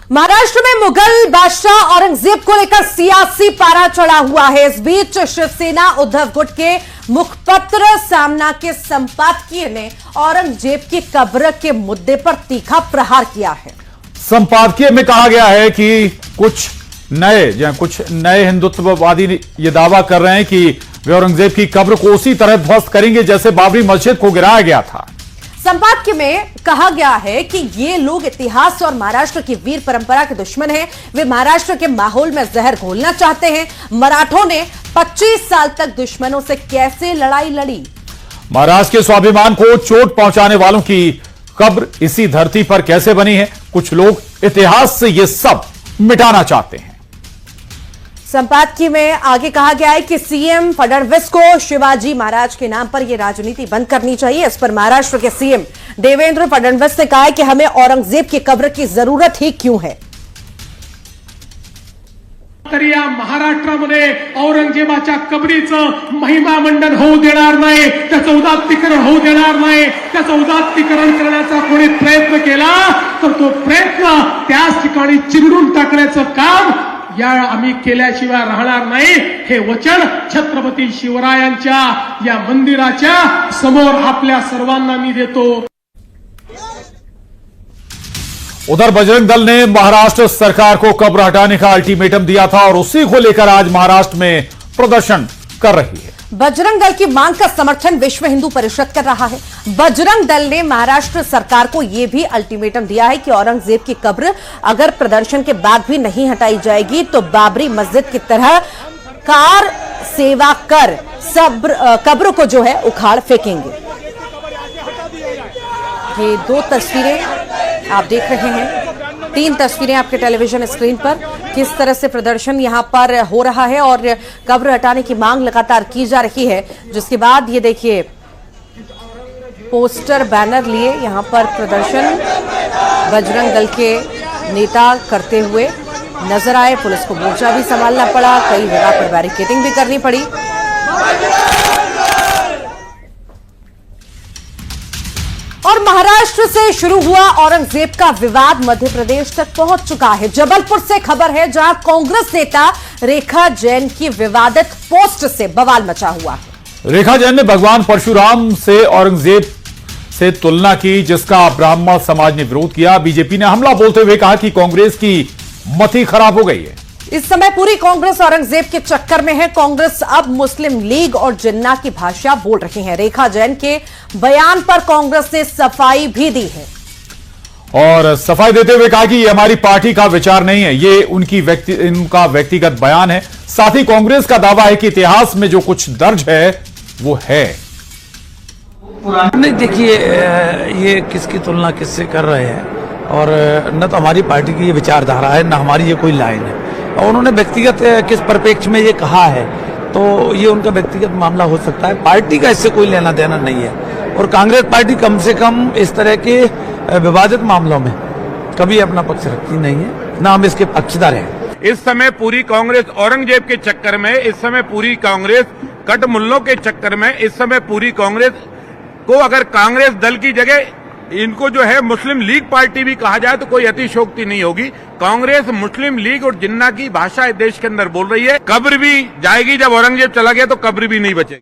महाराष्ट्र में मुगल बादशाह औरंगजेब को लेकर सियासी पारा चढ़ा हुआ है। इस बीच शिवसेना उद्धव गुट के मुखपत्र सामना के संपादकीय ने औरंगजेब की कब्र के मुद्दे पर तीखा प्रहार किया है। संपादकीय में कहा गया है कि कुछ नए हिंदुत्ववादी ये दावा कर रहे हैं कि वे औरंगजेब की कब्र को उसी तरह ध्वस्त करेंगे जैसे बाबरी मस्जिद को गिराया गया था। संपादकीय में कहा गया है कि ये लोग इतिहास और महाराष्ट्र की वीर परंपरा के दुश्मन हैं। वे महाराष्ट्र के माहौल में जहर घोलना चाहते हैं। मराठों ने 25 साल तक दुश्मनों से कैसे लड़ाई लड़ी। महाराष्ट्र के स्वाभिमान को चोट पहुंचाने वालों की कब्र इसी धरती पर कैसे बनी है। कुछ लोग इतिहास से ये सब मिटाना चाहते हैं। संपादकीय में आगे कहा गया है कि सीएम फडणवीस को शिवाजी महाराज के नाम पर यह राजनीति बंद करनी चाहिए। इस पर महाराष्ट्र के सीएम देवेंद्र फडणवीस ने कहा है कि हमें औरंगजेब की कब्र की जरूरत ही क्यों है। तरी या महाराष्ट्रामध्ये औरंगजेबाच्या कबरीचं महिमा मंडन होऊ देणार नाही, त्याचं उदात्तीकरण होऊ देणार नाही। त्याचं उदात्तीकरण करण्याचा कोणी प्रयत्न केला तर तो प्रयत्न त्याच ठिकाणी चिरडून टाकण्याचं काम या आम्ही केल्याशिवाय राहणार नाही। हे वचन छत्रपती शिवरायांच्या या मंदिराच्या समोर आपल्या सर्वांना मी देतो। उधर बजरंग दल ने महाराष्ट्र सरकार को कब्र हटाने का अल्टीमेटम दिया था और उसी को लेकर आज महाराष्ट्र में प्रदर्शन कर रही है। बजरंग दल की मांग का समर्थन विश्व हिंदू परिषद कर रहा है। बजरंग दल ने महाराष्ट्र सरकार को यह भी अल्टीमेटम दिया है कि औरंगजेब की कब्र अगर प्रदर्शन के बाद भी नहीं हटाई जाएगी तो बाबरी मस्जिद की तरह कार सेवा कर कब्र को जो है उखाड़ फेंकेंगे। ये दो तस्वीरें आप देख रहे हैं, 3 तस्वीरें आपके टेलीविजन स्क्रीन पर। किस तरह से प्रदर्शन यहां पर हो रहा है और कब्र हटाने की मांग लगातार की जा रही है। जिसके बाद ये देखिए पोस्टर बैनर लिए यहां पर प्रदर्शन बजरंग दल के नेता करते हुए नजर आए। पुलिस को मोर्चा भी संभालना पड़ा, कई जगह पर बैरिकेडिंग भी करनी पड़ी। और महाराष्ट्र से शुरू हुआ औरंगजेब का विवाद मध्य प्रदेश तक पहुंच चुका है। जबलपुर से खबर है जहां कांग्रेस नेता रेखा जैन की विवादित पोस्ट से बवाल मचा हुआ है। रेखा जैन ने भगवान परशुराम से औरंगजेब से तुलना की, जिसका ब्राह्मण समाज ने विरोध किया। बीजेपी ने हमला बोलते हुए कहा कि कांग्रेस की मति खराब हो गई है। इस समय पूरी कांग्रेस औरंगजेब के चक्कर में है। कांग्रेस अब मुस्लिम लीग और जिन्ना की भाषा बोल रही है। रेखा जैन के बयान पर कांग्रेस ने सफाई भी दी है और सफाई देते हुए कहा कि ये हमारी पार्टी का विचार नहीं है, ये इनका व्यक्तिगत बयान है। साथ ही कांग्रेस का दावा है कि इतिहास में जो कुछ दर्ज है वो है। नहीं, देखिए ये किसकी तुलना किससे कर रहे हैं और न तो हमारी पार्टी की ये विचारधारा है, न हमारी ये कोई लाइन है। और उन्होंने व्यक्तिगत किस परिप्रेक्ष्य में ये कहा है तो ये उनका व्यक्तिगत मामला हो सकता है। पार्टी का इससे कोई लेना देना नहीं है और कांग्रेस पार्टी कम से कम इस तरह के विवादित मामलों में कभी अपना पक्ष रखती नहीं है, ना हम इसके पक्षधर हैं। इस समय पूरी कांग्रेस औरंगजेब के चक्कर में, इस समय पूरी कांग्रेस कटमुल्लों के चक्कर में, इस समय पूरी कांग्रेस को अगर कांग्रेस दल की जगह इनको जो है मुस्लिम लीग पार्टी भी कहा जाए तो कोई अतिशयोक्ति नहीं होगी। कांग्रेस मुस्लिम लीग और जिन्ना की भाषा देश के अंदर बोल रही है। कब्र भी जाएगी, जब औरंगजेब चला गया तो कब्र भी नहीं बचेगी।